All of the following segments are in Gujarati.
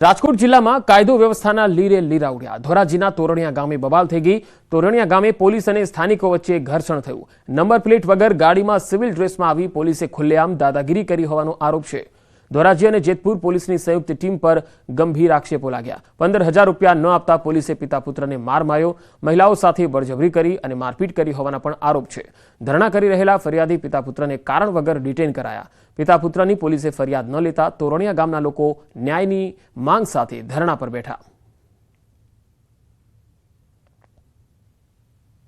રાજકોટ જિલ્લામાં કાયદો વ્યવસ્થાના લીરે લીરા ઉડ્યા। ધોરાજીના તોરણિયા ગામે બબાલ થઈ ગઈ। તોરણિયા ગામે પોલીસ અને સ્થાનિકો વચ્ચે ઘર્ષણ થયું। નંબર પ્લેટ વગર ગાડીમાં સિવિલ ડ્રેસમાં આવી પોલીસે ખુલ્લેઆમ દાદાગીરી કરી હોવાનો આરોપ છે। ધોરાજી અને જેતપુર પોલીસની સંયુક્ત ટીમ પર ગંભીર આક્ષેપો લાગ્યા। 15,000 રૂપિયા ન આપતા પોલીસે પિતા પુત્રને માર માર્યો। મહિલાઓ સાથે બળજબરી કરી અને મારપીટ કરી હોવાના પણ આરોપ છે। ધરણા કરી રહેલા ફરિયાદી પિતા પુત્રને કારણ વગર ડિટેન કરાયા। પિતા પુત્રની પોલીસે ફરિયાદ ન લેતા તોરણિયા ગામના લોકો ન્યાયની માંગ સાથે ધરણા પર બેઠા।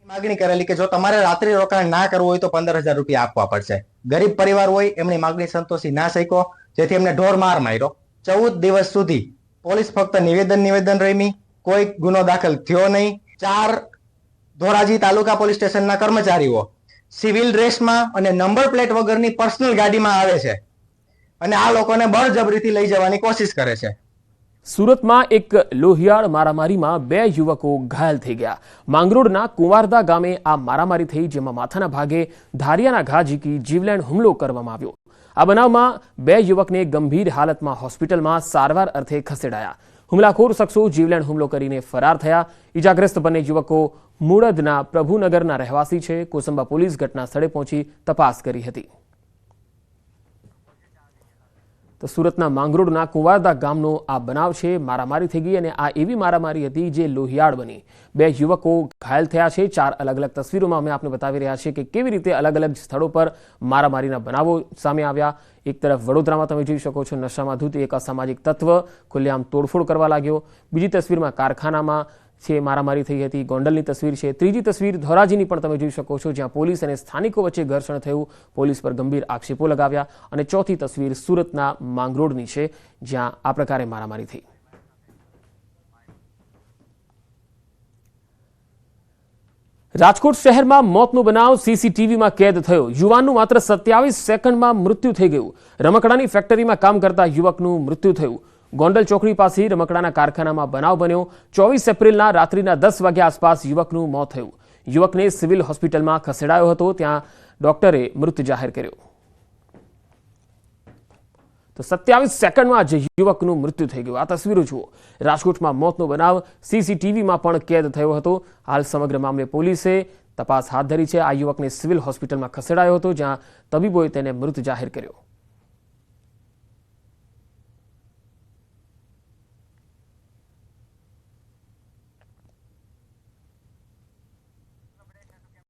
मागणी करेली कि जो तमारे रात्रि रोकाण ना करवुं होय तो 15,000 रूपिया आपवा पड़शे। गरीब परिवार होय एमनी मागणी संतोषी ना शक्यो जेथी एमने ढोर मार मार्यो। 14 दिवस सुधी पोलीस फक्त निवेदन रही, कोई गुनो दाखल थयो नहीं। 4 धोराजी तालुका पोलीस स्टेशनना कर्मचारीओ सिविल ड्रेसमां अने नंबर प्लेट वगरनी पर्सनल गाडीमां आवे छे अने आ लोकोने बळजबरीथी लई जवानी कोशिश करे छे। સુરતમાં એક લોહિયાળ મારામારીમાં 2 યુવકો ઘાયલ થઈ ગયા। માંગરોળના કુંવારદા ગામે આ મારામારી થઈ, જેમાં માથાના ભાગે ધારિયાના ઘા ઝીકી જીવલેણ હુમલો કરવામાં આવ્યો। આ બનાવમાં 2 યુવકને ગંભીર હાલતમાં હોસ્પિટલમાં સારવાર અર્થે ખસેડાયા। હુમલાખોર શખ્સો જીવલેણ હુમલો કરીને ફરાર થયા। ઈજાગ્રસ્ત બંને યુવકો મુળદના પ્રભુનગરના રહેવાસી છે। કોસંબા પોલીસ ઘટના સ્થળે પહોંચી તપાસ કરી હતી। તો સુરતના માંગરોળના કુંવારદા ગામનો આ બનાવ છે। મારામારી થઈ ગઈ અને આ એવી મારામારી હતી જે લોહિયાળ બની। 2 યુવકો ઘાયલ થયા છે। 4 અલગ અલગ તસવીરોમાં અમે આપને બતાવી રહ્યા છીએ કે કેવી રીતે અલગ અલગ સ્થળો પર મારામારીના બનાવો સામે આવ્યા। એક તરફ વડોદરામાં તમે જોઈ શકો છો, નશામાં ધૂત એક અસામાજિક તત્વ ખુલ્લેઆમ તોડફોડ કરવા લાગ્યો। બીજી તસવીરમાં કારખાનામાં છે મારામારી થઈ હતી। ગોંડલની તસવીર છે। ત્રીજી તસવીર ધોરાજીની પણ તમે જોઈ શકો છો, જ્યાં પોલીસ અને સ્થાનિકો વચ્ચે ઘર્ષણ થયું, પોલીસ પર ગંભીર આક્ષેપો લગાવ્યા। અને ચોથી તસવીર સુરતના માંગરોળની છે, જ્યાં આ પ્રકારે મારામારી થઈ। રાજકોટ શહેરમાં મોતનો બનાવ સીસીટીવીમાં કેદ થયો। યુવાનનું માત્ર 27 સેકન્ડમાં મૃત્યુ થઈ ગયું। રમકડાની ફેક્ટરીમાં કામ કરતા યુવકનું મૃત્યુ થયું। ગોંડલ ચોકડી પાસે રમકડાના કારખાનામાં બનાવ બન્યો। 24 એપ્રિલના રાત્રિના 10 વાગ્યા આસપાસ યુવકનું મોત થયું। યુવકને સિવિલ હોસ્પિટલમાં ખસેડાયો હતો, ત્યાં ડોક્ટરે મૃત જાહેર કર્યો। તો 27 સેકન્ડમાં જ યુવકનું મૃત્યુ થઈ ગયું। આ તસવીરો જુઓ। રાજકોટમાં મોતનો બનાવ સીસીટીવીમાં પણ કેદ થયો હતો। હાલ સમગ્ર મામલે પોલીસે તપાસ હાથ ધરી છે। આ યુવકને સિવિલ હોસ્પિટલમાં ખસેડાયો હતો, જ્યાં તબીબોએ તેને મૃત જાહેર કર્યો।